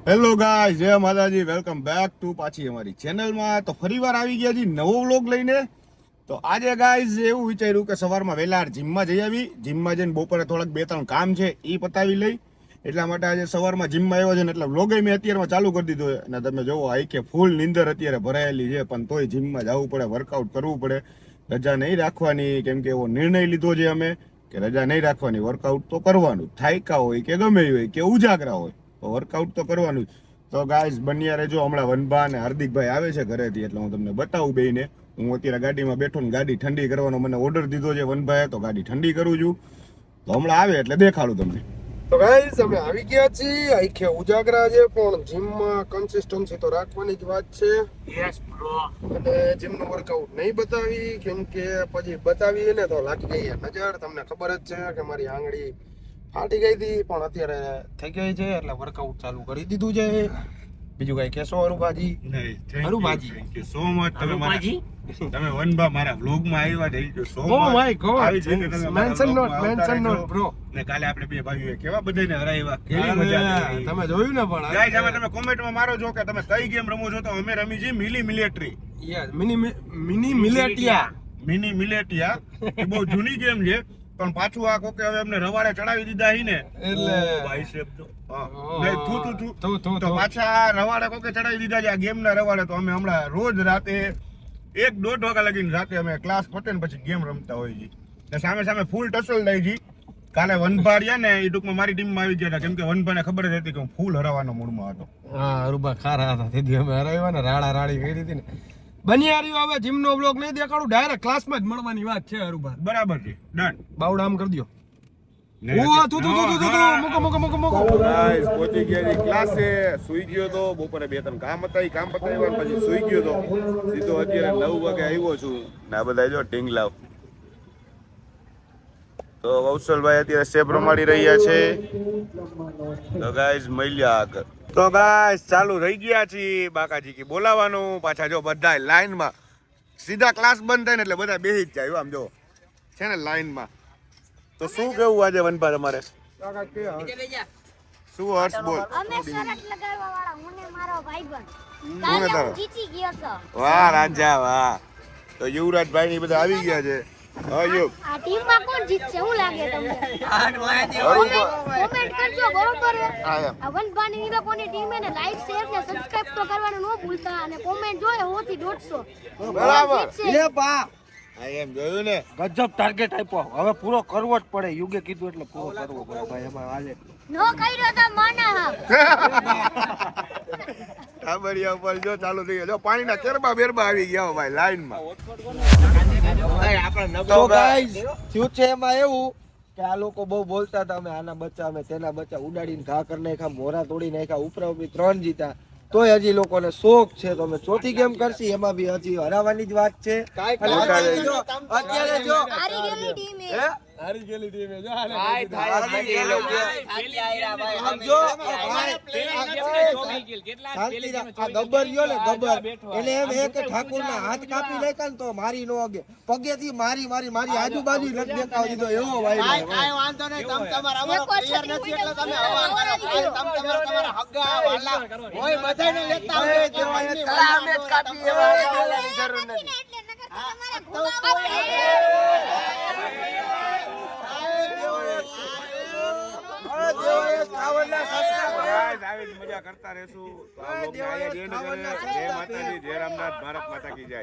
Hello guys, જય માતાજી, welcome back to પાછી અમારી ચેનલમાં. તો ફરીવાર આવી ગયા છીએ નવો વ્લોગ લઈને. તો આજે ગાઈસ એવું વિચાર્યું કે સવારમાં વહેલા જીમમાં જઈ આવી, જીમમાં જઈને બપોરે થોડાક 2-3 કામ છે એ પતાવી લઈ. એટલા માટે આજે સવારમાં જીમમાં આવ્યો છે ને એટલે વ્લોગ મેં અત્યારમાં ચાલુ કરી દીધો છે. અને તમે જોવો આઈ કે ફૂલ નીંદર અત્યારે ભરાયેલી છે, પણ તોય જીમમાં જવું પડે, વર્કઆઉટ કરવું પડે. રજા નહીં રાખવાની, કેમ કે એવો નિર્ણય લીધો છે અમે કે રજા નહીં રાખવાની, વર્કઆઉટ તો કરવાનું. થાયકા હોય કે ગમે હોય કે ઉજાગરા હોય, તો વર્કઆઉટ તો કરવાનું. તો ગાઈઝ બન્યા રહેજો. હમણાં વનભા અને હાર્દિકભાઈ આવે છે ઘરેથી, એટલે હું તમને બતાવું બેયને. હું અત્યારે ગાડીમાં બેઠો ને ગાડી ઠંડી કરવાનો મને ઓર્ડર દીધો છે વનભાઈએ, તો ગાડી ઠંડી કરું છું. તો હમણાં આવે એટલે દેખાડું તમને. તો ગાઈસ અમે આવી ગયા છીએ. આખે ઉજાગરા છે, પણ જીમમાં કન્સિસ્ટન્સી તો રાખવાની જ વાત છે. Yes bro. અને જીમનું વર્કઆઉટ નહીં બતાવી, કેમ કે પછી બતાવીએ ને તો લાગી ગઈ નજર. તમને ખબર જ છે કે મારી આંગળી ફાટી ગઈ હતી, પણ અત્યારે થઈ ગઈ છે એટલે વર્કઆઉટ ચાલુ કરી દીધું છે. બીજું કઈ કેશો અરુભાજી? નહીં, અરુભાજી થેન્ક યુ સો મચ. તમે વનભા મારા વ્લોગમાં આવ્યા, thank you so much. Oh my God, આવી જ રીતે તમે મારા મેન્શન નોટ, vlogમાં મેન્શન આવતા નોટ બ્રો. ને કાલે આપણે બે ભાઈઓએ કેવા બધાને હરાવ્યા, કેવી મજા આવી. તમે જોયું ને? પણ ગાઈસ હવે તમે કોમેન્ટમાં મારો છો કે તમે કઈ ગેમ રમો છો, તો અમે રમી છીએ military. Yes, Mini Militia. Mini Militia એ બહુ જૂની ગેમ છે, પણ પાછું આ કોકે હવે અમને રવાડે ચડાવી દીધા હી ને, એટલે બાઈસેપ જો નહીં થૂ તું તો પાછા રવાડે કોકે ચડાવી દીધા છે આ ગેમ ના રવાડે. તો અમે હમણાં રોજ રાતે 1-1.5 વાગ્યા લગીને રાતે અમે ક્લાસ પતે ને પછી ગેમ રમતા હોઈએ છીએ. ને સામે સામે ફૂલ ટસલ લઈ જી. કાલે વનભા રહ્યા ને એ ટૂંકમાં મારી ટીમમાં આવી ગયા હતા, કેમ કે વનભાને ખબર જ હતી કે હું ફૂલ હરાવવાનો મૂડમાં હતો. હા, અરુભા ખારા હતા તેથી અમે હરાવ્યા ને, રાડા રાડી કરી હતી ને. બની આવ્યો. હવે જીમનો બ્લોગ નહીં દેખાડું, ડાયરેક્ટ ક્લાસમાં જ મળવાની વાત છે અરુભા. બરાબર છે, ડન. બાવડા આમ કરી દો. ગાઈસ પહોંચી ગયા છે ક્લાસે. સુઈ ગયો તો બપોરે 2-3 કામ હતા, એ કામ પતાવ્યા પછી સુઈ ગયો તો સીધો અત્યારે 9 વાગે આવ્યો છું. ના બધા જો ટીંગલાવ. તો વૌસલભાઈ અત્યારે સ્ટેપ રમાડી રહ્યા છે. તો ગાઈસ મળ્યા આગળ. તો ગાઈસ ચાલુ રહી ગયા છીએ. બાકાજી કે બોલાવાનું પાછા જો બધા લાઈનમાં. સીધા ક્લાસ બંધ થાય ને એટલે બધા બેસી જ જાય આમ જો છે ને લાઈનમાં. તો શું કેવું આજે વનભા તમારે? શું હર્ષ બોલ? અમે શરત લગાવવા વાળા હું ને મારો ભાઈબંધ કોને કાલે તારો? હું જીતી ગયો તો. વાહ રાજા વાહ. તો યુવરાજભાઈ ની બધા આવી ગયા છે. યુવ આ ટીમમાં કોણ જીતશે શું લાગે તમને? અરુભા. કોમેન્ટ કરજો બરોબર છે? હા એમ. આ વનભાની ઈ લોકોની ટીમે ને લાઈક શેર ને સબસ્ક્રાઇબ તો કરવાનું ન ભૂલતા, અને કોમેન્ટ જોઈએ 100 થી 150. બરાબર. બા હા એમ જોયું ને. ગજબ ટાર્ગેટ આપ્યો, હવે પૂરો કરવો જ પડે. યુગે કીધું એટલે પૂરો કરવો પડે ભાઈ. એમાં આજે નો કર્યો તો માના હા. ટાબરિયા ઉપર જો ચાલુ થઈ ગયો. જો પાણીના કેરબા બેરબા આવી ગયા ભાઈ લાઈનમાં. તો ગાઈસ થયું છે એમાં એવું કે આ લોકો બહુ બોલતા હતા, અમે આના બચ્ચા અમે તેના બચ્ચા ઉડાડીને ઘા કરી નાખ્યા, મોરા તોડી નાખ્યા, ઉપરા ઉપરી 3 જીતા. તોય હજી લોકોને શોખ છે, તો અમે ચોથી ગેમ કરશી, એમાં બી હજી હરાવવાની જ વાત છે. અત્યારે જો હારી ગયેલી ટીમ એ. હારી ગયેલી ટીમ જો ગબ્બર ગયો ને ગબ્બર, એટલે એમ હે કે ઠાકુરના હાથ કાપી નાખ્યા ને તો મારી નો અગે પગેથી મારી આજુબાજુ નથી દેખાવ દીધો એવો ભાઈ. કાઈ વાંધો નહીં, તમ તમાર અમારો પ્લેયર નથી એટલે તમે આવા કરો. તમ તમારા હગ્ગા વાલા હોય બધાને લેતા હોય તો આ મેચ કાપી એવો બોલવાની જરૂર નથી. એટલે નકર તો તમારે મજા કરતા રહેશું. જય માતાજી, જય રામનાથ, ભારત માતા કી જય.